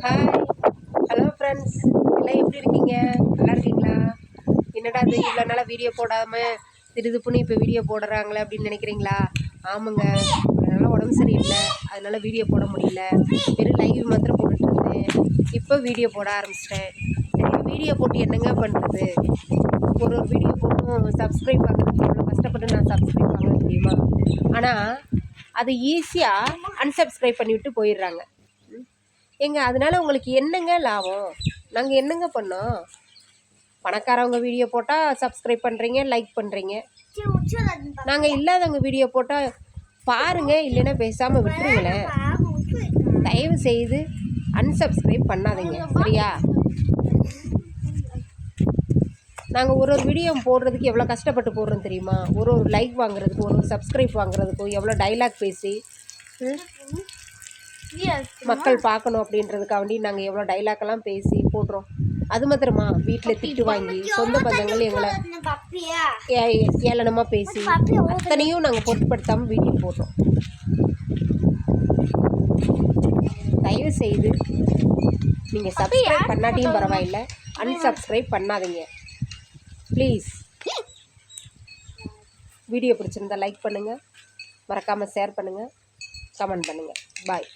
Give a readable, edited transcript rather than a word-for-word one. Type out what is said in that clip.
Hi, hello friends, எல்லாம் எப்படி இருக்கீங்க? நல்லா இருக்கீங்களா? என்னடா அது இவ்வளோ நாளாக வீடியோ போடாமல் திருதுப்புன்னு இப்போ வீடியோ போடுறாங்களே அப்படின்னு நினைக்கிறீங்களா? ஆமாங்க, அதனால் உடம்பு சரியில்லை, அதனால் வீடியோ போட முடியல. வெறும் லைவ் மாத்திரம் போட்டுட்ருந்தேன். இப்போ வீடியோ போட ஆரம்பிச்சிட்டேன். சரி, வீடியோ போட்டு என்னங்க பண்ணுறது? ஒரு வீடியோ போட்டும் சப்ஸ்கிரைப் ஆகிறதுக்கு எவ்வளோ கஷ்டப்பட்டு நான் சப்ஸ்கிரைப் ஆகிறது தெரியுமா? ஆனால் அது ஈஸியாக அன்சப்ஸ்கிரைப் பண்ணிவிட்டு போயிடுறாங்க. அதனால உங்களுக்கு என்னங்க லாபம்? நாங்கள் என்னங்க பண்ணோம்? பணக்காரவங்க வீடியோ போட்டால் சப்ஸ்கிரைப் பண்ணுறீங்க, லைக் பண்ணுறீங்க. நாங்கள் இல்லாதவங்க வீடியோ போட்டால் பாருங்கள், இல்லைன்னா பேசாமல் விட்டுருங்களேன். தயவு செய்து அன்சப்ஸ்கிரைப் பண்ணாதீங்க, சரியா? நாங்கள் ஒரு வீடியோ போடுறதுக்கு எவ்வளோ கஷ்டப்பட்டு போடுறோம் தெரியுமா? ஒரு லைக் வாங்குறதுக்கு, ஒரு சப்ஸ்கிரைப் வாங்குறதுக்கும் எவ்வளோ டைலாக் பேசி மக்கள் பார்க்கணும் அப்படின்றதுக்காண்டி நாங்கள் எவ்வளோ டைலாக்கெல்லாம் பேசி போடுறோம். அது மாத்திரமா வீட்டில் திட்டு வாங்கி சொந்த பந்தங்கள் எங்களை ஏளனமாக பேசி அத்தனையும் நாங்கள் பொருட்படுத்தாமல் வீடியோ போடுறோம். தயவு செய்து நீங்கள் சப்ஸ்கிரைப் பண்ணாட்டியும் பரவாயில்லை, அன்சப்ஸ்கிரைப் பண்ணாதீங்க ப்ளீஸ். வீடியோ பிடிச்சிருந்தா லைக் பண்ணுங்கள், மறக்காமல் ஷேர் பண்ணுங்கள், கமெண்ட் பண்ணுங்கள். பாய்.